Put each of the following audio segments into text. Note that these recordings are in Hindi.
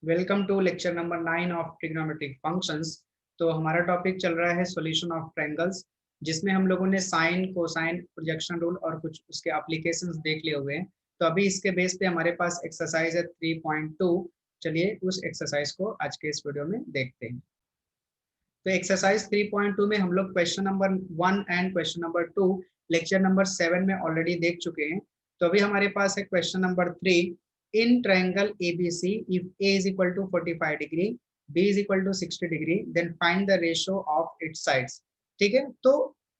Welcome to lecture number 9 of trigonometric functions. तो हमारा टॉपिक चल रहा है सॉल्यूशन ऑफ ट्रायंगल्स, जिसमें हम लोगों ने साइन, कोसाइन, प्रोजेक्शन रूल और कुछ उसके एप्लीकेशंस देख लिए हुए हैं। तो अभी इसके बेस पे हमारे पास एक्सरसाइज है 3.2। चलिए उस एक्सरसाइज को आज के इस वीडियो में देखते हैं। तो एक्सरसाइज 3.2 में हम लोग question number 1 and question number 2 lecture number 7 में ऑलरेडी देख चुके हैं। तो अभी हमारे पास है question number 3। In triangle ABC if A is equal to 45 degree, B is equal to 60 degree, then find the ratio of its sides. ठीक है, तो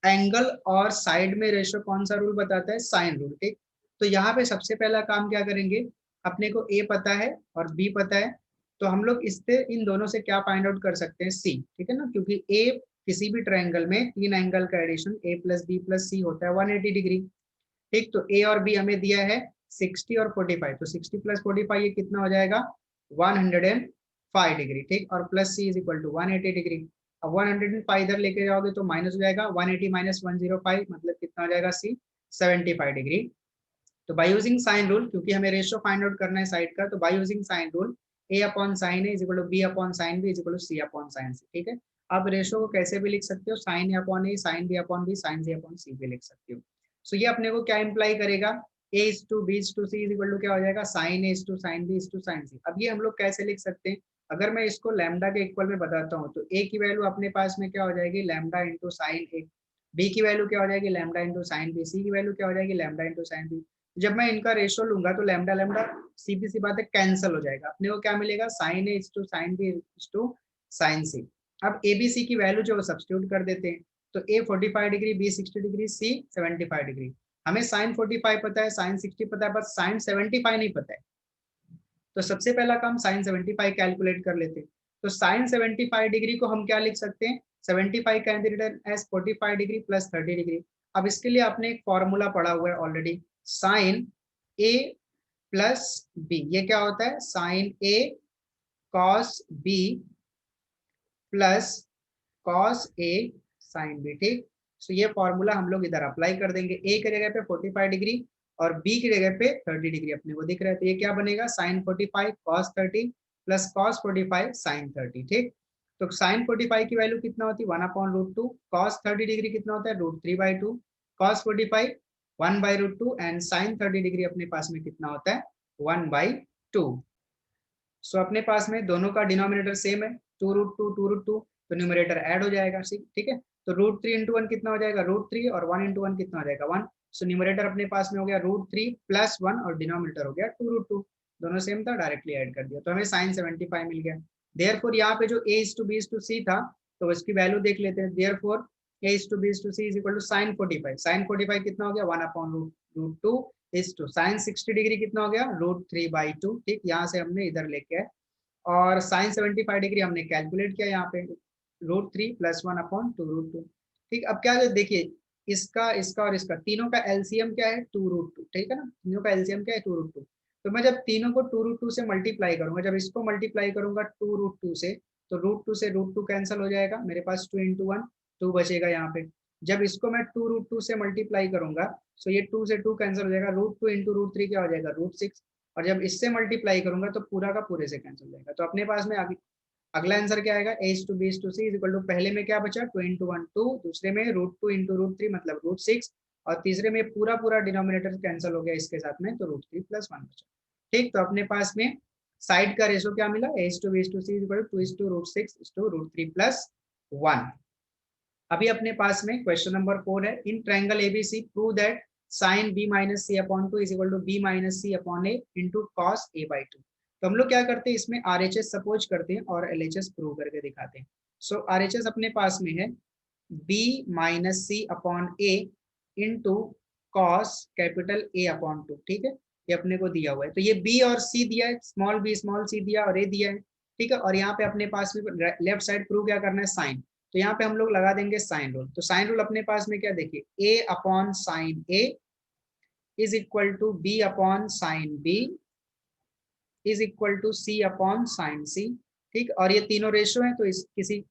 एंगल और साइड में रेशियो कौन सा रूल बताता है? Sine rule. ठीक, तो यहाँ पे सबसे पहला काम क्या करेंगे, अपने को ए पता है और बी पता है, तो हम लोग इससे इन दोनों से क्या फाइंड आउट कर सकते हैं? सी। ठीक है ना, क्योंकि ए किसी भी ट्रायंगल में तीन एंगल का एडिशन ए प्लस बी प्लस सी होता है 180 डिग्री। ठीक, तो ए और बी हमें दिया है 60 और 45, तो 60 प्लस 45 ये कितना हो जाएगा? 105 डिग्री। ठीक, और plus C is equal to 180 degree. अब 105 इधर लेके जाओगे तो माइनस हो जाएगा, 180 माइनस 105 मतलब कितना हो जाएगा? सी 75 डिग्री। तो बाय यूजिंग साइन रूल, क्योंकि हमें रेशियो फाइंड आउट करना है साइड का, तो by using sine rule A upon sine A is equal to B upon sine B is equal to C upon sine C. ठीक है, आप रेशियो को कैसे भी लिख सकते हो, sine A upon A, sine B upon B, sine C upon C भी लिख सकते हो। सो ये अपने को क्या इंप्लाई करेगा? A is to B is to C is equal to क्या हो जाएगा? Sine A is to sine B is to sine C. अब ये हम लोग कैसे लिख सकते हैं? अगर मैं इसको लैम्डा के इक्वल में बताता हूँ तो ए की वैल्यू अपने पास में क्या हो जाएगी? Lambda into sine A. B की वैल्यू क्या हो जाएगी? Lambda into sine B. C की वैल्यू क्या हो जाएगी? Lambda into sine B. जब मैं इनका रेशियो लूंगा तो लैम्डा लैम्डा सीधी सी बात है कैंसिल हो जाएगा, अपने को क्या मिलेगा? Sine A is to sine B is to sine C. अब ए बी सी की वैल्यू जो सब्स्टिट्यूट कर देते हैं, तो ए 45 डिग्री, बी 60 डिग्री, सी 75 डिग्री। हमें साइन 45 पता है, साइन 60 पता है, बस साइन 75 नहीं पता है। तो सबसे पहला काम साइन 75 कैलकुलेट कर लेते हैं। तो साइन 75 डिग्री को हम क्या लिख सकते हैं? 75 can be written as 45 degree plus 30 degree. अब इसके लिए आपने एक फॉर्मूला पढ़ा हुआ है already, sine A plus B. ये क्या होता है? Sine A cos B plus cos A sine B. ठीक, तो ये फॉर्मूला हम लोग इधर अप्लाई कर देंगे। ए की जगह पे 45 डिग्री और बी की जगह पे 30 डिग्री अपने को दिख रहा है, तो ये क्या बनेगा? Sine 45 cos 30 plus cos 45 sine 30। ठीक, तो साइन 45 की वैल्यू कितना होती है? 1/√2। कॉस 30 डिग्री कितना होता है? √3/2। कॉस 45 1/√2 एंड साइन 30 डिग्री अपने पास में कितना होता है? 1/2। सो अपने पास में दोनों का डिनोमिनेटर सेम है, 2√2 तो न्यूमरेटर ऐड हो जाएगा। ठीक है, तो √3 इंटू 1 कितना हो जाएगा? √3 और 1 इंटू 1 कितना हो जाएगा? 1। सो न्यूमरेटर अपने पास में हो गया √3 प्लस 1 और डिनोमिनेटर हो गया 2√2। दोनों सेम था, डायरेक्टली ऐड कर दिया तो हमें साइन 75 मिल गया। देयरफॉर यहाँ पे जो a is to B is to C था, तो उसकी वैल्यू देख लेते हैं। Therefore a is to B is to C is equal to sine 45। Sine 45 कितना हो गया? 1/√2 इज टू साइन 60 डिग्री कितना हो गया? √3/2। ठीक, यहाँ से हमने इधर लेके आए और साइन 75 डिग्री हमने कैलकुलेट किया यहाँ पे, √3 प्लस 1/√2। ठीक, अब क्या देखिए, इसका इसका और इसका तीनों का एलसीएम क्या है? 2√2। ठीक है ना, तीनों का एलसीएम क्या है? 2√2। तो मैं जब तीनों को 2√2 से मल्टीप्लाई करूंगा, जब इसको मल्टीप्लाई करूंगा 2√2 से, तो √2 से √2 कैंसिल हो जाएगा, मेरे पास 2 इंटू 1 2 बचेगा यहाँ पे। जब इसको मैं 2√2 से मल्टीप्लाई करूंगा, सो ये 2 से 2 कैंसिल हो जाएगा, √2 इंटू √3 क्या हो जाएगा? √6। और जब इससे मल्टीप्लाई करूंगा तो पूरा का पूरे से कैंसिल हो जाएगा। तो अपने पास में अगला आंसर क्या आएगा? a to B to C is equal to, पहले में क्या बचा? 2 इंटू 1 2, दूसरे में √2 इंटू √3 मतलब √6, और तीसरे में पूरा पूरा डिनोमिनेटर कैंसिल हो गया इसके साथ में, तो √3 प्लस 1 बचा। ठीक, तो अपने पास में साइड का रेशो क्या मिला? a to B to C is equal to 2:6 to √3 plus 1। अभी अपने पास में क्वेश्चन नंबर 4 है, in triangle ABC prove that sine b minus C upon 2 is equal to b minus C upon A into cos a/2। तो हम लोग क्या करते हैं, इसमें RHS सपोज करते हैं और LHS प्रूव करके दिखाते हैं। सो RHS अपने पास में है b minus C upon A into cos capital A upon 2। ठीक है, ये अपने को दिया हुआ है, तो ये b और c दिया है, स्मॉल b स्मॉल c दिया और a दिया है। ठीक है, और यहाँ पे अपने पास में लेफ्ट साइड प्रूव क्या करना है? साइन। तो यहाँ पे हम लोग लगा देंगे साइन रूल। तो साइन रूल अपने पास में क्या, देखिए a upon sine a is equal to b upon sine b is equal to c upon sine c। ठीक, और ये तीनों रेशो हैं तो इस किसी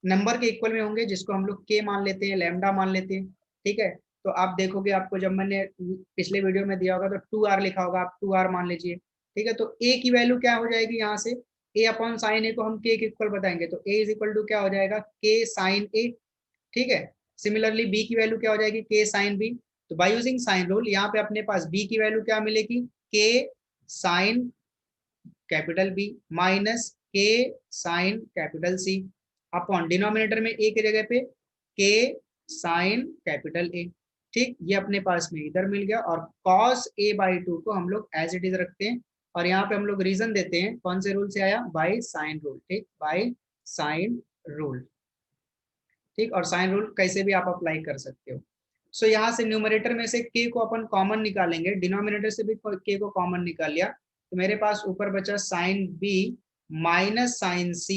नंबर के इक्वल में होंगे, जिसको हम लोग k मान लेते हैं, लैम्डा मान लेते हैं। ठीक है, तो आप देखोगे, आपको जब मैंने पिछले वीडियो में दिया होगा तो 2r लिखा होगा, आप 2r मान लीजिए। ठीक है, तो a की वैल्यू क्या हो जाएगी यहाँ से? ए अपॉन साइन ए को हम के इक्वल बताएंगे, तो ए इज इक्वल टू क्या हो जाएगा, के साइन ए, ठीक है। सिमिलरली बी की वैल्यू क्या हो जाएगी, के साइन बी। तो बाय यूजिंग साइन रूल यहाँ पे अपने पास बी की वैल्यू क्या मिलेगी, k sine capital B minus k sine capital C upon denominator में ए की जगह पे के साइन कैपिटल ए, ठीक। ये अपने पास में इधर मिल गया, और cos a बाई टू को हम लोग एज इट इज रखते हैं, और यहाँ पे हम लोग रीजन देते हैं कौन से रूल से आया, बाय साइन रूल, ठीक, बाय साइन रूल, ठीक। और साइन रूल कैसे भी आप अप्लाई कर सकते हो। सो यहाँ से न्यूमरेटर में से k को अपन कॉमन निकालेंगे, डिनोमिनेटर से भी k को कॉमन निकाल लिया, तो मेरे पास ऊपर बचा sine b minus sine c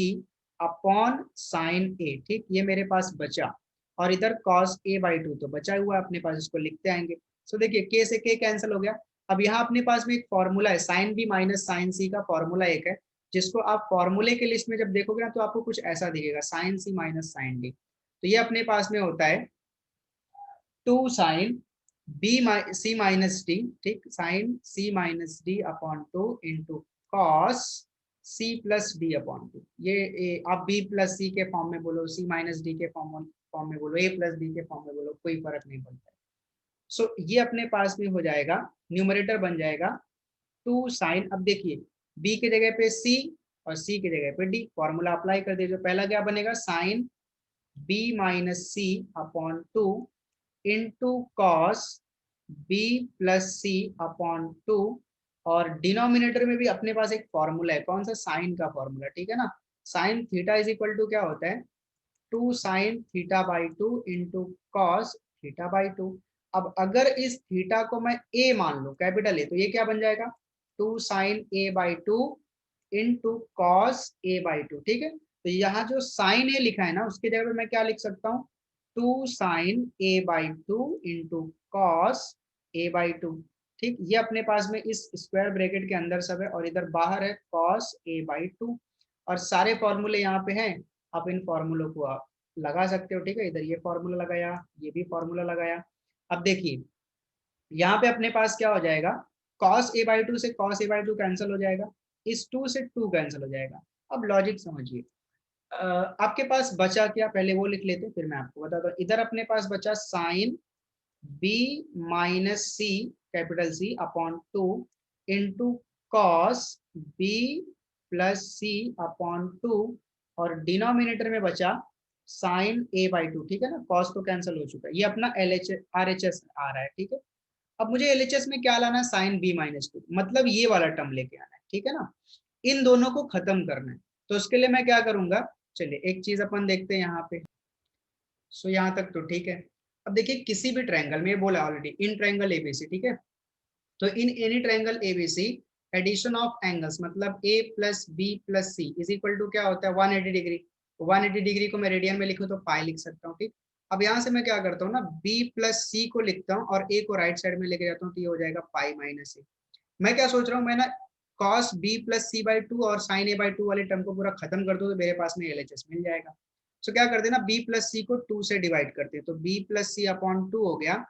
upon sine a, ठीक, ये मेरे पास बचा। और इधर cos a बाई टू तो बचा हुआ है अपने पास, इसको लिखते आएंगे। सो देखिए k से k कैंसिल हो गया। अब यहाँ अपने पास में एक फॉर्मूला है, sine b minus sine c का फॉर्मूला एक है, जिसको आप फॉर्मूले के लिस्ट में जब देखोगे ना तो आपको कुछ ऐसा दिखेगा, sine c minus sine d। तो ये अपने पास में होता है 2 sine B C minus D, ठीक, sine C minus D upon 2 into cos C plus D upon 2। ये आप बी प्लस सी के फॉर्म में बोलो, सी माइनस डी के फॉर्म में बोलो, ए प्लस डी के फॉर्म में बोलो, कोई फर्क नहीं पड़ता है। सो ये अपने पास में हो जाएगा, न्यूमरेटर बन जाएगा 2 साइन, अब देखिए बी की जगह पे सी और सी की जगह पे डी, फॉर्मूला अप्लाई कर दीजिए। पहला क्या बनेगा, sine b minus C upon 2 into cos b plus C upon 2, और डिनोमिनेटर में भी अपने पास एक फॉर्मूला है, कौन सा, साइन का फॉर्मूला, ठीक है ना। Sine theta is equal to क्या होता है, 2 sine theta by 2 into cos theta by 2। अब अगर इस थीटा को मैं a मान लूं, कैपिटल ए, तो ये क्या बन जाएगा, 2 sine a by 2 into cos a by 2, ठीक है। तो यहाँ जो साइन ए लिखा है ना, उसकी जगह पे मैं क्या लिख सकता हूँ, 2 sine A by two into cos A by two, ठीक। ये अपने पास में इस स्क्वायर ब्रैकेट के अंदर सब है, और इधर बाहर है कॉस ए बाई टू, और सारे फॉर्मूले यहाँ पे हैं, आप इन फॉर्मूलों को आप लगा सकते हो, ठीक है। इधर ये फॉर्मूला लगाया, ये भी फॉर्मूला लगाया। अब देखिए यहाँ पे अपने पास क्या हो जाएगा, cos a बाई टू से cos a by to cancel हो जाएगा, इस 2 से 2 कैंसिल हो जाएगा। अब लॉजिक समझिए, आपके पास बचा क्या, पहले वो लिख लेते फिर मैं आपको बताता हूँ। इधर अपने पास बचा sine b minus C capital C upon 2 into cos b plus C upon 2, और डिनोमिनेटर में बचा साइन a बाई टू, ठीक है ना, कॉस तो कैंसिल हो चुका है, ये अपना RHS आ रहा है, ठीक है। अब मुझे LHS में क्या लाना है, साइन b माइनस टू, मतलब ये वाला टर्म लेके आना है, ठीक है ना। इन दोनों को खत्म करना है, तो उसके लिए मैं क्या करूंगा, चलिए एक चीज अपन देखते हैं यहाँ पे। सो यहाँ तक तो ठीक है। अब देखिए किसी भी ट्रायंगल में, ये बोला ऑलरेडी, इन ट्रायंगल एबीसी, ठीक है। तो in any triangle ABC addition of angles, मतलब a plus B plus C is equal to क्या होता है, 180 डिग्री। 180 डिग्री को मैं रेडियन में लिखूं तो पाई लिख सकता हूँ, ठीक। अब यहाँ से मैं क्या करता हूँ ना, b प्लस सी को लिखता हूँ और a को राइट साइड में लेके जाता हूँ, तो ये हो जाएगा पाई माइनस ए। मैं क्या सोच रहा हूँ, मैं ना cos b plus C by two और साइन a बाई टू वाले टर्म को पूरा खत्म कर दो, तो मेरे पास में LHS मिल जाएगा। सो क्या करते हैं ना, b प्लस सी को 2 से डिवाइड करते हैं, तो b प्लस सी अपॉन 2 हो गया,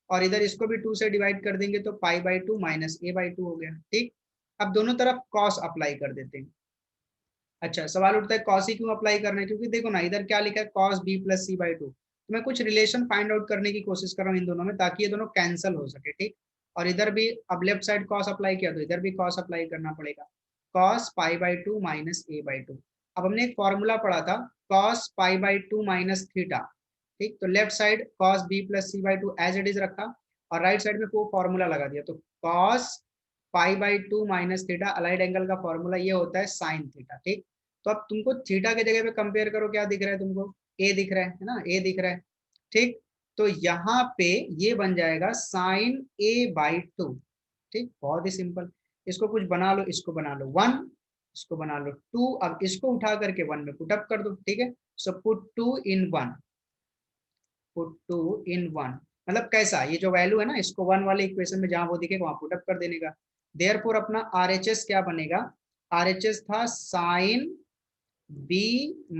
और इधर इसको भी 2 से डिवाइड कर देंगे तो पाई by two minus A by to हो गया, ठीक। अब दोनों तरफ कॉस अप्लाई कर देते हैं। अच्छा सवाल उठता है कॉस ही क्यों अप्लाई करना है, क्योंकि देखो ना इधर क्या लिखा है, cos B plus C by two, तो मैं कुछ रिलेशन फाइंड आउट करने की कोशिश कर रहा हूँ इन दोनों में, ताकि ये दोनों कैंसिल हो सके, ठीक। और इधर भी अब लेफ्ट साइड कॉस अप्लाई किया तो इधर भी कॉस अप्लाई करना पड़ेगा, cos pi by two minus A by two. अब हमने एक फॉर्मूला पढ़ा था, cos pi by two minus theta, ठीक। तो left side cos B plus C by two as it is रखा, और राइट साइड में वो फॉर्मूला लगा दिया, तो cos pi by two minus theta, allied angle का फॉर्मूला ये होता है साइन थीटा, ठीक। तो अब तुमको थीटा के जगह पे कंपेयर करो, क्या दिख रहा है तुमको, ए दिख रहा है ना, ए दिख रहा है, ठीक। तो यहाँ पे ये बन जाएगा साइन ए बाई टू, ठीक, बहुत ही सिंपल। इसको कुछ बना लो, इसको बना लो 1, इसको बना लो 2, अब इसको उठा करके 1 में पुट अप कर दो, ठीक है। सो पुट 2 इन 1, पुट 2 इन 1, मतलब कैसा, ये जो वैल्यू है ना, इसको 1 वाले इक्वेशन में जहां वो दिखेगा वहां पुट अप कर देने का। देयरफॉर अपना RHS क्या बनेगा, RHS था sine b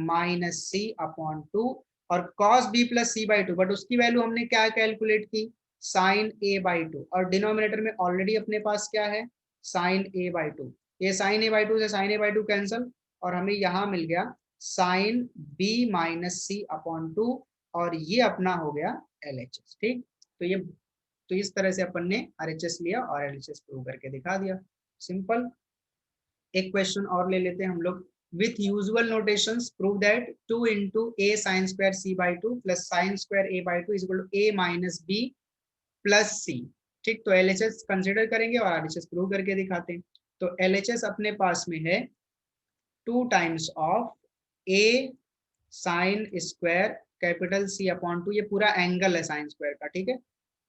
minus C upon 2, और cos b plus C by two, but उसकी वैल्यू हमने क्या कैलकुलेट की, साइन a बाई टू, और डिनोमिनेटर में ऑलरेडी अपने पास क्या है, साइन a बाई टू। ये साइन a बाई टू से sine a by two cancel, और हमें यहाँ मिल गया sine B minus C upon 2 और ये अपना हो गया LHS। ठीक, तो इस तरह से अपन ने RHS लिया और LHS प्रूव करके दिखा दिया, सिंपल। एक क्वेश्चन और ले लेते हैं हम लोग। With usual notations prove that 2 into A sine square C by 2 plus sine square A by 2 is equal to A minus B plus C. ठीक, तो LHS कंसिडर करेंगे और RHS प्रूव करके दिखाते हैं। तो LHS अपने पास में है 2 times of A sine square capital C upon 2, ये पूरा एंगल है साइन स्क्वायर का, ठीक है,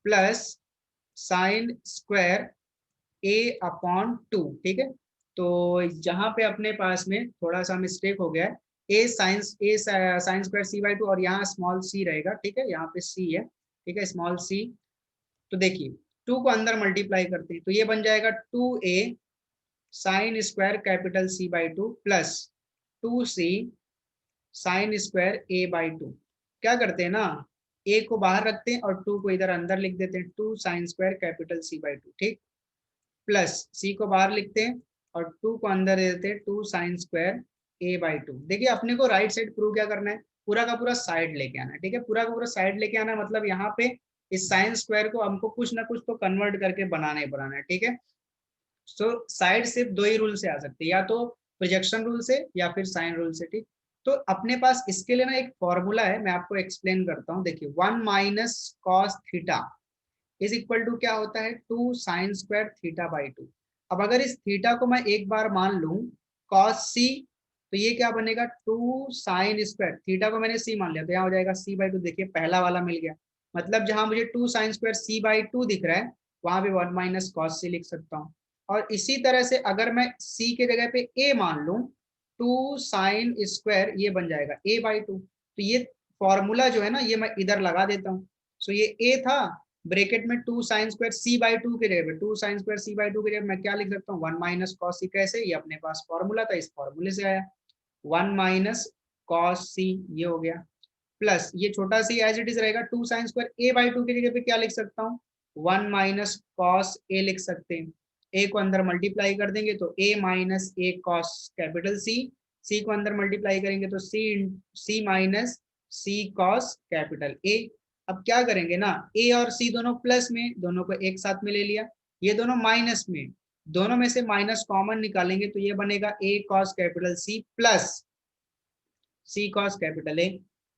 प्लस साइन स्क्वायर ए अपॉन 2। ठीक है, तो यहाँ पे अपने पास में थोड़ा सा मिस्टेक हो गया है, ए साइन स्क्वायर सी बाई 2 और यहाँ स्मॉल सी रहेगा। ठीक है, यहाँ पे सी है, ठीक है, स्मॉल सी। तो देखिए 2 को अंदर मल्टीप्लाई करते हैं तो ये बन जाएगा 2a sine square capital C by 2 plus 2c sine square A by 2। क्या करते हैं ना, a को बाहर रखते हैं और 2 को इधर अंदर लिख देते हैं, 2 sine square capital C by 2। ठीक, प्लस सी को बाहर लिखते हैं और 2 को अंदर दे देते हैं, 2 साइन स्क्वायर ए बाई 2। देखिए अपने को राइट साइड प्रूव क्या करना है, पूरा का पूरा साइड लेके आना है। ठीक है, पूरा का पूरा साइड लेके आना है, मतलब यहाँ पे इस साइन स्क्वायर को हमको कुछ ना कुछ तो कन्वर्ट करके बनाना ही बनाना है। ठीक है, सो साइड सिर्फ 2 ही रूल से आ सकती है, या तो प्रोजेक्शन रूल से या फिर साइन रूल से। ठीक, तो अपने पास इसके लिए ना एक फॉर्मूला है, मैं आपको एक्सप्लेन करता हूँ। देखिए 1 minus cos theta is equal to क्या होता है, 2 साइन स्क्वायर थीटा बाई 2। अब अगर इस थीटा को मैं एक बार मान लूं कॉस सी, तो ये क्या बनेगा, 2 साइन स्क्वायर, थीटा को मैंने सी मान लिया तो यहाँ हो जाएगा सी बाई 2। देखिए पहला वाला मिल गया, मतलब जहां मुझे 2 साइन स्क्वायर सी बाई 2 दिख रहा है वहां पे 1 माइनस कॉस सी लिख सकता हूँ। और इसी तरह से अगर मैं सी के जगह पे ए मान लूं, 2 साइन स्क्वायर ये बन जाएगा ए बाई 2। तो ये फॉर्मूला जो है ना ये मैं इधर लगा देता हूँ। सो ये ए था, ब्रैकेट में 2 साइन स्क्वायर सी बाई 2 के जगह पे 2 साइन स्क्वायर सी बाई 2 के जगह मैं क्या लिख सकता हूँ, 1 माइनस कॉस सी। कैसे, ये अपने पास फॉर्मूला था, इस फॉर्मूले से आया, 1 माइनस कॉस सी, ये हो गया, प्लस ये छोटा सी एज इट इज रहेगा, 2 साइन स्क्वायर ए बाई 2 की जगह पे क्या लिख सकता हूँ, 1 माइनस कॉस ए लिख सकते हैं। ए को अंदर मल्टीप्लाई कर देंगे तो A minus A cos capital C को अंदर मल्टीप्लाई करेंगे तो C minus C cos capital A. अब क्या करेंगे ना, ए और सी दोनों प्लस में, दोनों को एक साथ में ले लिया, ये दोनों माइनस में, दोनों में से माइनस कॉमन निकालेंगे तो ये बनेगा A cos capital C plus C cos capital A.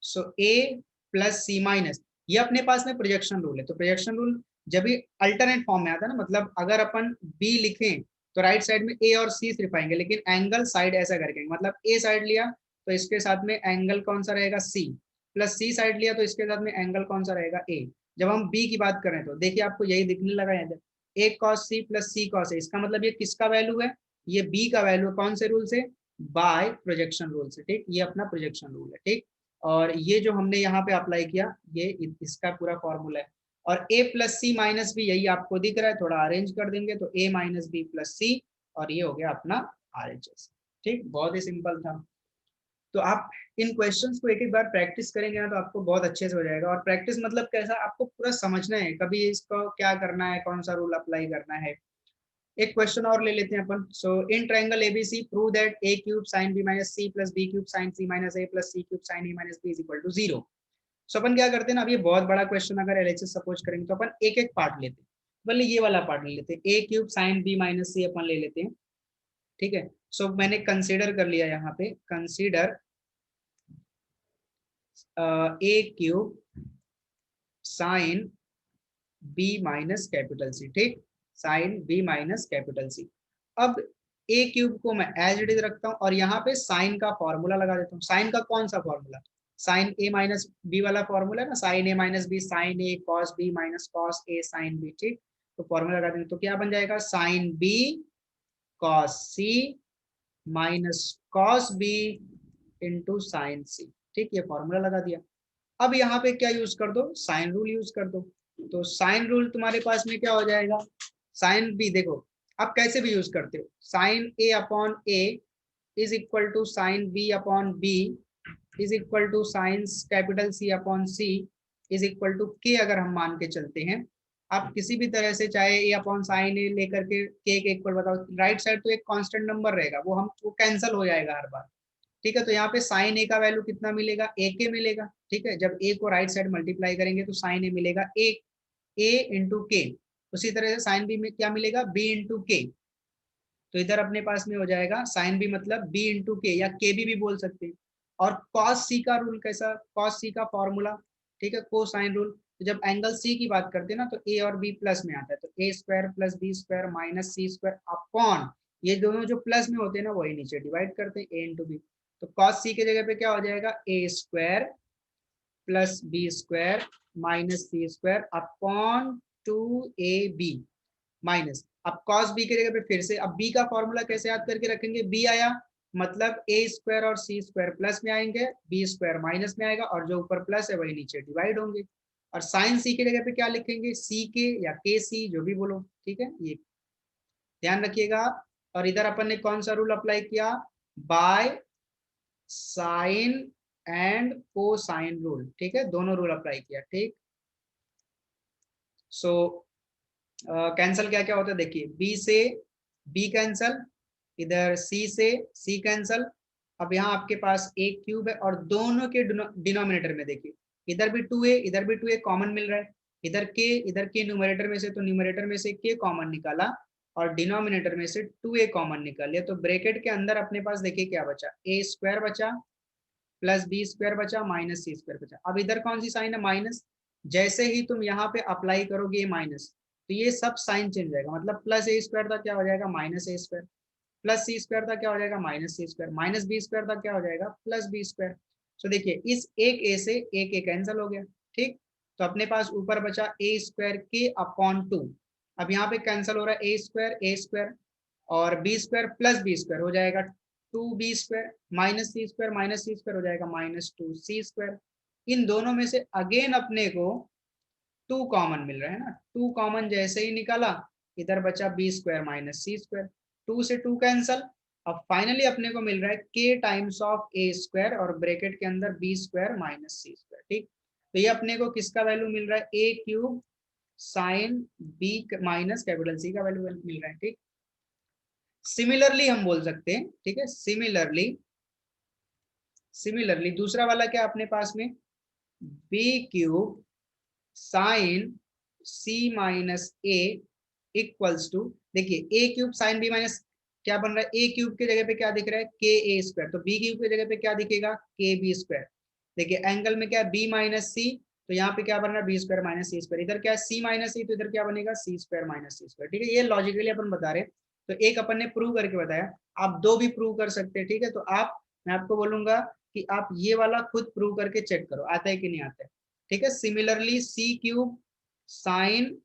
So A plus C minus, ये अपने पास में प्रोजेक्शन रूल है। तो प्रोजेक्शन रूल जब भी अल्टरनेट फॉर्म में आता है ना, मतलब अगर अपन बी लिखें तो राइट साइड में ए और सी सिर्फ आएंगे, लेकिन एंगल साइड ऐसा करके, मतलब ए साइड लिया तो इसके साथ में एंगल कौन सा रहेगा, सी, प्लस सी साइड लिया तो इसके साथ में एंगल कौन सा रहेगा, ए। जब हम बी की बात करें तो देखिए आपको यही दिखने लगा है, ए cos C plus C cos A, इसका मतलब ये किसका वैल्यू है, ये बी का वैल्यू, कौन से रूल से, बाय प्रोजेक्शन रूल से। ठीक, ये अपना प्रोजेक्शन रूल है। ठीक, और ये जो हमने यहाँ पे अप्लाई किया ये इसका पूरा फॉर्मूला है। और a plus C minus B यही आपको दिख रहा है, थोड़ा अरेंज कर देंगे तो a माइनस बी प्लस सी, और ये हो गया अपना RHS। ठीक, बहुत ही सिंपल था। तो आप इन क्वेश्चंस को एक एक बार प्रैक्टिस करेंगे ना तो आपको बहुत अच्छे से हो जाएगा। और प्रैक्टिस मतलब कैसा, आपको पूरा समझना है, कभी इसको क्या करना है, कौन सा रूल अप्लाई करना है। एक क्वेश्चन और ले लेते हैं अपन। So in triangle ABC prove that a cube sin b minus c plus b cube sin c minus a plus c cube sin a minus b is equal to 0। So अपन क्या करते हैं ना, अब ये बहुत बड़ा क्वेश्चन अगर LHS सपोज करेंगे तो अपन एक एक पार्ट लेते हैं। पहले ये वाला पार्ट ले लेते हैं, a cube sin b minus c अपन ले लेते हैं। ठीक है, सो मैंने कंसीडर कर लिया यहाँ पे, consider a cube sin b minus capital C। ठीक, sine b minus capital C। अब a क्यूब को मैं एज इट इज रखता हूँ और यहाँ पे साइन का फॉर्मूला लगा देता हूँ। साइन का कौन सा formula, sine a minus B वाला फॉर्मूला है ना, sine a minus B sine a cos b minus cos a sine b। ठीक, तो फॉर्मूला लगा देंगे तो क्या बन जाएगा, sine b cos c minus cos b into sine c। ठीक, ये फॉर्मूला लगा दिया। अब यहाँ पे क्या यूज कर दो, साइन रूल यूज कर दो। तो साइन रूल तुम्हारे पास में क्या हो जाएगा, साइन बी, देखो आप कैसे भी यूज करते हो, sine A upon A is equal to sine B upon B is equal to sine capital C upon C is equal to k, अगर हम मान के चलते हैं आप किसी भी तरह से चाहे ए अपॉन साइन ए लेकर के इक्वल बताओ, राइट साइड तो एक कांस्टेंट नंबर रहेगा, वो कैंसिल हो जाएगा हर बार। ठीक है, तो यहाँ पे साइन ए का वैल्यू कितना मिलेगा, ए के मिलेगा। ठीक है, जब ए को राइट साइड मल्टीप्लाई करेंगे तो साइन ए मिलेगा ए इंटू के। उसी तरह से साइन बी में क्या मिलेगा, बी इंटू के। तो इधर अपने पास में हो जाएगा साइन बी मतलब बी इंटू के, या के भी बोल सकते हैं। और कॉस सी का रूल कैसा, कॉस सी का फॉर्मूला, ठीक है, कोसाइन रूल। तो जब एंगल सी की बात करते हैं ना तो ए और बी प्लस में आता है, तो A square plus B square minus C square upon, ये दोनों जो प्लस में होते हैं ना वही नीचे डिवाइड करते हैं, ए इंटू बी। तो कॉस सी के जगह पे क्या हो जाएगा, A square plus B square minus C square upon 2ab minus, अब cos b की जगह पे फिर से, अब b का फॉर्मूला कैसे याद करके रखेंगे, b आया मतलब a स्क्वायर और c स्क्वायर प्लस में आएंगे, b स्क्वायर माइनस में आएगा, और जो ऊपर प्लस है वही नीचे डिवाइड होंगे। और साइन c की जगह पे क्या लिखेंगे, c के या के सी जो भी बोलो, ठीक है, ये ध्यान रखिएगा। और इधर अपन ने कौन सा रूल अप्लाई किया, by sine and cosine rule, ठीक है, दोनों रूल अप्लाई किया। ठीक, सो कैंसल क्या क्या होता है देखिए, बी से बी कैंसल, इधर सी से सी कैंसल। अब यहाँ आपके पास एक क्यूब है और दोनों के डिनोमिनेटर में देखिए, इधर भी 2a इधर भी 2a कॉमन मिल रहा है, इधर के न्यूमरेटर में से, तो न्यूमरेटर में से k कॉमन निकाला और डिनोमिनेटर में से 2a कॉमन निकाल लिया, तो ब्रैकेट के अंदर अपने पास देखिए क्या बचा, a स्क्वायर बचा प्लस बी स्क्वायर बचा माइनस सी स्क्वायर बचा। अब इधर कौन सी साइन है, माइनस। जैसे ही तुम यहाँ पे अप्लाई करोगे ये माइनस, तो ये सब साइन चेंज जाएगा, मतलब प्लस ए स्क्वायर था क्या हो जाएगा माइनस ए स्क्वायर, प्लस सी स्क्वायर था क्या हो जाएगा minus C square, minus B square था क्या हो जाएगा प्लस बी स्क्वायर। तो देखिए इस एक ए से एक ए कैंसिल हो गया। ठीक, तो अपने पास ऊपर बचा ए स्क्वायर के अपॉन 2। अब यहाँ पे कैंसिल हो रहा है ए स्क्वायर और B square plus B square हो जाएगा 2b square, minus C square हो जाएगा माइनस 2c स्क्वायर। इन दोनों में से अगेन अपने को 2 कॉमन मिल रहा है ना, 2 कॉमन जैसे ही निकाला, इधर बचा B square minus C square, 2 से 2 कैंसल। अब फाइनली अपने को मिल रहा है k times of A square और ब्रैकेट के अंदर B square minus C square. ठीक, तो ये अपने को किसका वैल्यू मिल रहा है, A cube sine B minus capital C का वैल्यू मिल रहा है। ठीक, सिमिलरली हम बोल सकते हैं, ठीक है, सिमिलरली दूसरा वाला क्या अपने पास में, B cube sine C minus A equals to, देखिए A cube sine B minus क्या बन रहा है, ए क्यूब के जगह पे क्या दिख रहा है के ए स्क्वायर, तो बी क्यूब की जगह पे क्या दिखेगा के बी स्क्वायर। देखिए एंगल में क्या है बी माइनस सी, तो यहाँ पे क्या बन रहा है B square minus C square, इधर क्या है सी माइनस सी, तो इधर क्या बनेगा सी स्क्वायर माइनस सी स्क्वायर। ठीक है, ये लॉजिकली अपन बता रहे हैं, तो एक अपन ने प्रूव करके बताया, आप दो भी प्रूव कर सकते हैं। ठीक है, तो आप, मैं आपको बोलूंगा कि आप ये वाला खुद प्रूव करके चेक करो आता है कि नहीं आता है। ठीक है, similarly C cube sine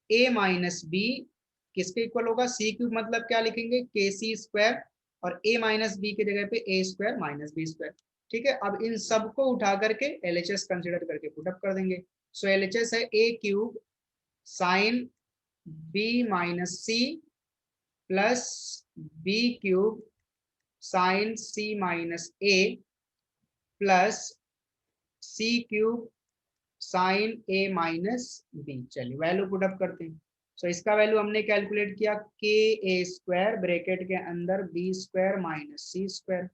A minus B किसके इक्वल होगा, सी क्यूब मतलब क्या लिखेंगे के सी स्क्वायर, और ए माइनस बी की जगह पे ए स्क्वायर माइनस बी स्क्वायर। ठीक है, अब इन सबको उठा करके एलएचएस कंसीडर करके पुटअप कर देंगे। सो एलएचएस है A cube sine B minus C plus B cube sine C minus A plus C cube sine A minus B. चलिए वैल्यू पुटअप करते हैं। सो इसका वैल्यू हमने कैलकुलेट किया के ए स्क्वायर ब्रैकेट के अंदर B square minus C square,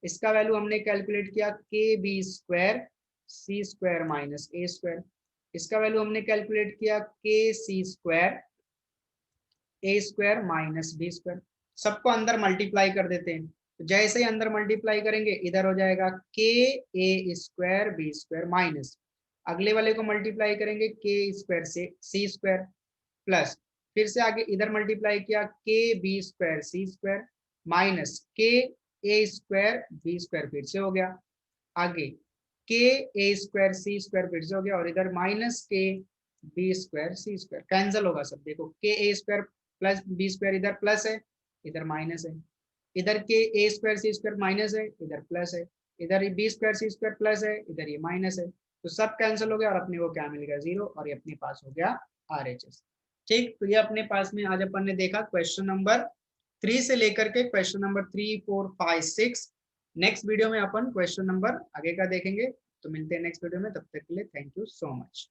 इसका वैल्यू हमने कैलकुलेट किया के बी स्क्वायर सी स्क्वायर माइनस ए स्क्वायर, इसका वैल्यू हमने कैलकुलेट किया के सी स्क्वायर ए स्क्वायर माइनस बी स्क्वायर। सबको अंदर मल्टीप्लाई कर देते हैं, तो जैसे ही अंदर मल्टीप्लाई करेंगे इधर हो जाएगा के ए स्क्वायर बी स्क्वायर माइनस, अगले वाले को मल्टीप्लाई करेंगे के स्क्वायर से सी स्क्वायर प्लस, फिर से आगे इधर मल्टीप्लाई किया के बी स्क्वायर सी स्क्वायर माइनस के ए स्क्वायर बी स्क्वायर फिर से हो गया, आगे के ए स्क्वायर सी स्क्वायर फिर से हो गया, और इधर माइनस के बी स्क्वायर सी स्क्वायर कैंसिल होगा सब। देखो के ए स्क्वायर प्लस बी स्क्वायर इधर प्लस है इधर माइनस है, इधर के ए स्क्वायर सी स्क्वायर माइनस है इधर प्लस है, इधर बी स्क्वायर सी स्क्वायर प्लस है इधर ये माइनस है, तो सब कैंसिल हो गया और अपने को क्या मिल गया जीरो, और ये अपने पास हो गया आरएचएस। ठीक, तो ये अपने पास में आज अपन ने देखा क्वेश्चन नंबर 3 से लेकर के क्वेश्चन नंबर 3, 4, 5, 6। नेक्स्ट वीडियो में अपन क्वेश्चन नंबर आगे का देखेंगे। तो मिलते हैं नेक्स्ट वीडियो में, तब तक के लिए थैंक यू सो मच।